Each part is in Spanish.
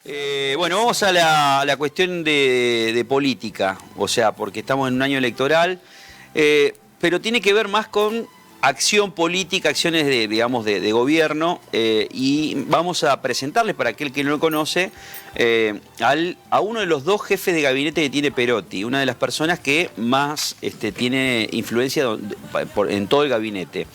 Bueno, vamos a la cuestión de política, o sea, porque estamos en un año electoral, pero tiene que ver más con acción política, acciones digamos, de gobierno, y vamos a presentarles, para aquel que no lo conoce, a uno de los dos jefes de gabinete que tiene Perotti, una de las personas que más tiene influencia en todo el gabinete.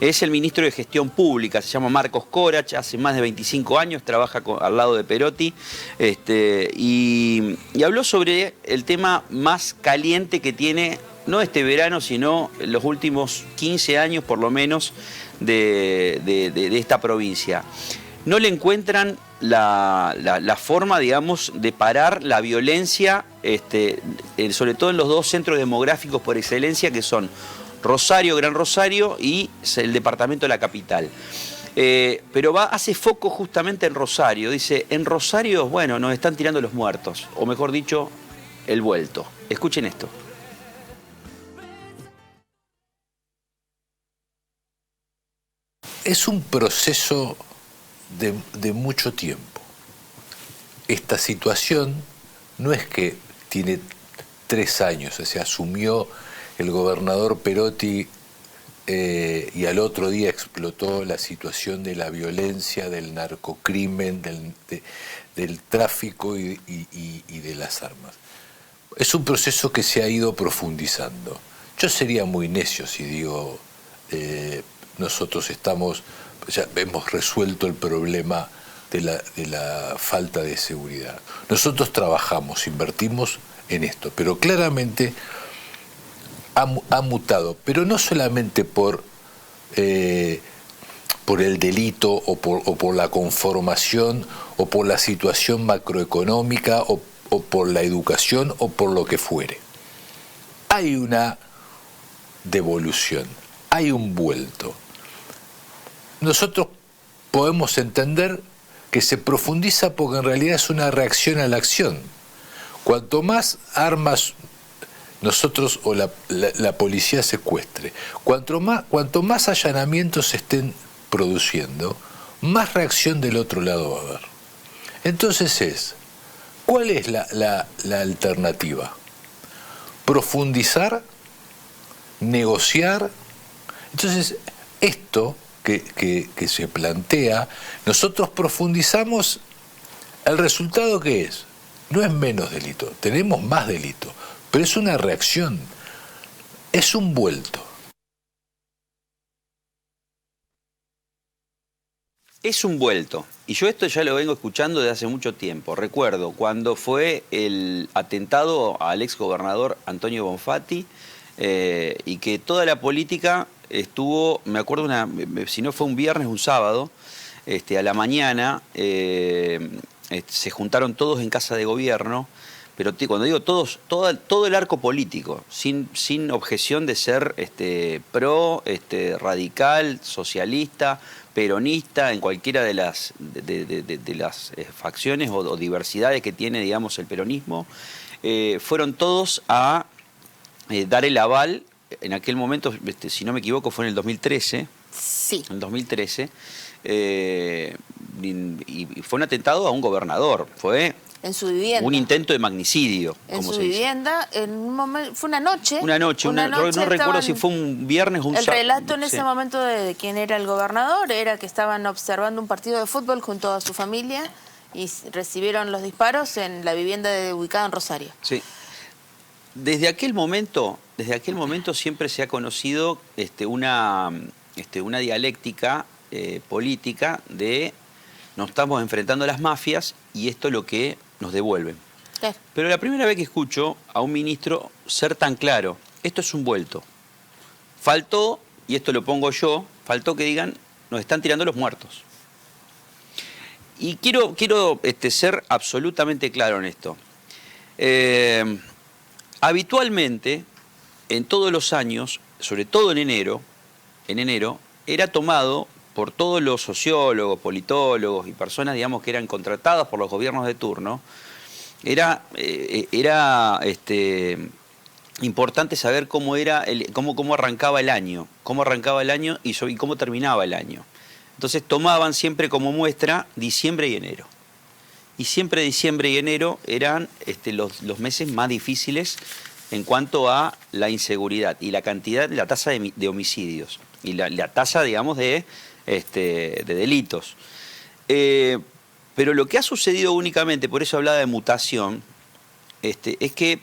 Es el ministro de Gestión Pública, se llama Marcos Corach, hace más de 25 años, trabaja al lado de Perotti, y habló sobre el tema más caliente que tiene, no este verano, sino los últimos 15 años por lo menos de esta provincia. No le encuentran la forma, digamos, de parar la violencia, sobre todo en los dos centros demográficos por excelencia, que son Rosario, Gran Rosario y el departamento de la capital. Pero hace foco justamente en Rosario. Dice, en Rosario, bueno, nos están tirando los muertos, o mejor dicho, el vuelto. Escuchen esto. Es un proceso de mucho tiempo. Esta situación no es que tiene 3 años, se asumió el gobernador Perotti y al otro día explotó la situación de la violencia, del narcocrimen, del tráfico y de las armas. Es un proceso que se ha ido profundizando. Yo sería muy necio si digo nosotros ya hemos resuelto el problema de la falta de seguridad. Nosotros trabajamos, invertimos en esto, pero claramente ha mutado, pero no solamente por el delito o por la conformación o por la situación macroeconómica o por la educación o por lo que fuere. Hay una devolución, hay un vuelto. Nosotros podemos entender que se profundiza porque en realidad es una reacción a la acción. Cuanto más armas nosotros o la policía secuestre, cuanto más allanamientos se estén produciendo, más reacción del otro lado va a haber. Entonces ¿cuál es la alternativa? Profundizar, negociar. Entonces, esto que se plantea, nosotros profundizamos, el resultado ¿qué es? No es menos delito, tenemos más delito, pero es una reacción, es un vuelto. Es un vuelto. Y yo esto ya lo vengo escuchando desde hace mucho tiempo. Recuerdo cuando fue el atentado al exgobernador Antonio Bonfatti, y que toda la política estuvo, me acuerdo, si no fue un viernes, un sábado, a la mañana, se juntaron todos en casa de gobierno, pero cuando digo todos, todo el arco político, sin objeción de ser radical, socialista, peronista, en cualquiera de las facciones o diversidades que tiene, digamos, el peronismo, fueron todos a dar el aval. En aquel momento, si no me equivoco, fue en el 2013. Sí. En el 2013. Y fue un atentado a un gobernador. Fue en su vivienda. Un intento de magnicidio. En su vivienda, en un momento, fue una noche. No recuerdo si fue un viernes o un sábado. El relato en ese momento de quién era el gobernador era que estaban observando un partido de fútbol junto a su familia y recibieron los disparos en la vivienda ubicada en Rosario. Sí. Desde aquel momento siempre se ha conocido una dialéctica política de nos estamos enfrentando a las mafias y esto es lo que nos devuelven. Claro. Pero la primera vez que escucho a un ministro ser tan claro, esto es un vuelto. Faltó, y esto lo pongo yo, faltó que digan, nos están tirando los muertos. Y quiero ser absolutamente claro en esto. Habitualmente, en todos los años, sobre todo en enero, era tomado por todos los sociólogos, politólogos y personas, digamos, que eran contratadas por los gobiernos de turno, era importante saber cómo arrancaba el año, y cómo terminaba el año. Entonces tomaban siempre como muestra diciembre y enero. y siempre diciembre y enero eran los meses más difíciles en cuanto a la inseguridad y la cantidad, la tasa de homicidios y la tasa, digamos, de delitos. Pero lo que ha sucedido únicamente, por eso hablaba de mutación, es que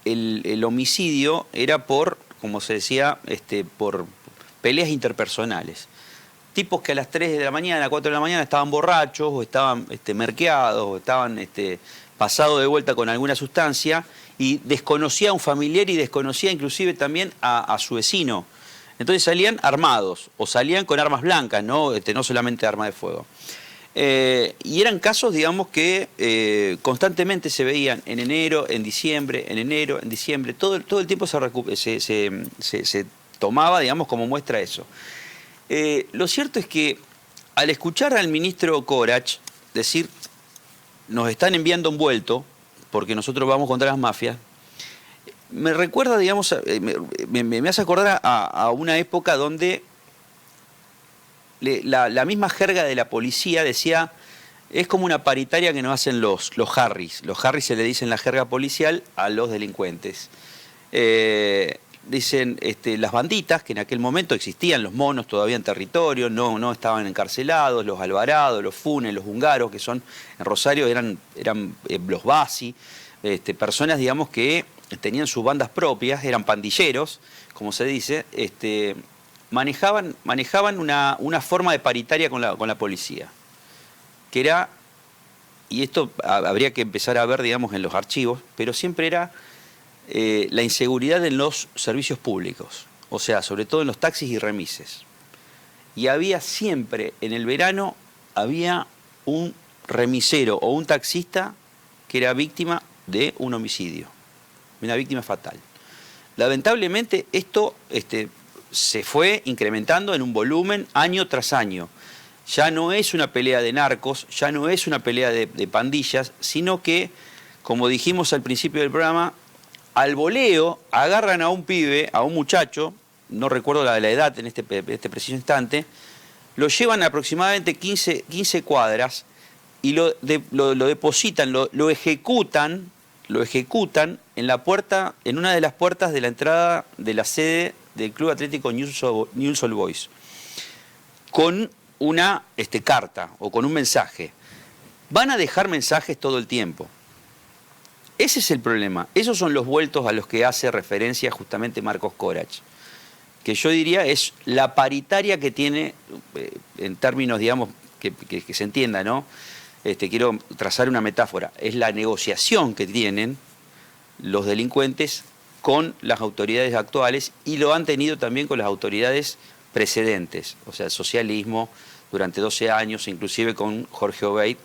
el homicidio era por, como se decía, por peleas interpersonales. Tipos que a las 3 de la mañana, 4 de la mañana estaban borrachos o estaban merqueados o estaban pasados de vuelta con alguna sustancia y desconocía a un familiar y desconocía inclusive también a su vecino. Entonces salían armados o salían con armas blancas, no solamente armas de fuego. Y eran casos, digamos, que constantemente se veían en enero, en diciembre, en enero, en diciembre. Todo el tiempo se tomaba, digamos, como muestra eso. Lo cierto es que al escuchar al ministro Corach decir, nos están enviando un vuelto, porque nosotros vamos contra las mafias, me recuerda, digamos, me hace acordar a una época donde la misma jerga de la policía decía, es como una paritaria que nos hacen los Harris. Los Harris se le dicen la jerga policial a los delincuentes. Dicen las banditas, que en aquel momento existían, los monos todavía en territorio, no estaban encarcelados, los Alvarados, los Funes, los húngaros, que son en Rosario eran los Basi, personas, digamos, que tenían sus bandas propias, eran pandilleros, como se dice, manejaban una forma de paritaria con la policía, que era, y esto habría que empezar a ver, digamos, en los archivos, pero siempre era la inseguridad en los servicios públicos, o sea, sobre todo en los taxis y remises. Y había siempre, en el verano, había un remisero o un taxista que era víctima de un homicidio, una víctima fatal. Lamentablemente esto se fue incrementando en un volumen año tras año. Ya no es una pelea de narcos, ya no es una pelea de pandillas, sino que, como dijimos al principio del programa, al voleo agarran a un pibe, a un muchacho, no recuerdo la edad en este preciso instante, lo llevan aproximadamente 15 cuadras y lo depositan, lo ejecutan en una de las puertas de la entrada de la sede del Club Atlético Newell's Old Boys, con una carta o con un mensaje. Van a dejar mensajes todo el tiempo. Ese es el problema. Esos son los vueltos a los que hace referencia justamente Marcos Corach, que yo diría es la paritaria que tiene, en términos, digamos, que se entienda, ¿no? Quiero trazar una metáfora. Es la negociación que tienen los delincuentes con las autoridades actuales y lo han tenido también con las autoridades precedentes, o sea, el socialismo durante 12 años, inclusive con Jorge Obeid.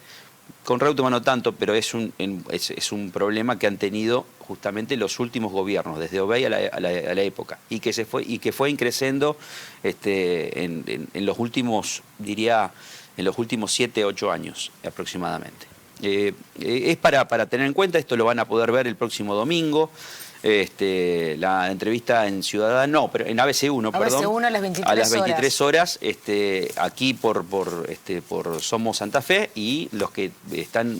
Con Reutemann no tanto, pero es un problema que han tenido justamente los últimos gobiernos, desde Obeid a la época, y que fue increciendo en los últimos, diría, en los últimos 7, 8 años aproximadamente. Es para tener en cuenta, esto lo van a poder ver el próximo domingo. La entrevista en Ciudadano, pero en ABC1, perdón. ABC1 a las 23 horas, aquí por Somos Santa Fe, y los que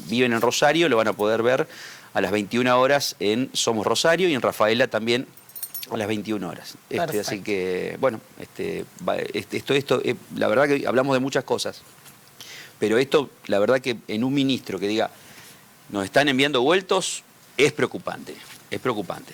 viven en Rosario lo van a poder ver a las 21 horas en Somos Rosario y en Rafaela también a las 21 horas. Así que, bueno, la verdad que hablamos de muchas cosas, pero esto, la verdad que en un ministro que diga, nos están enviando vueltos, es preocupante. Es preocupante.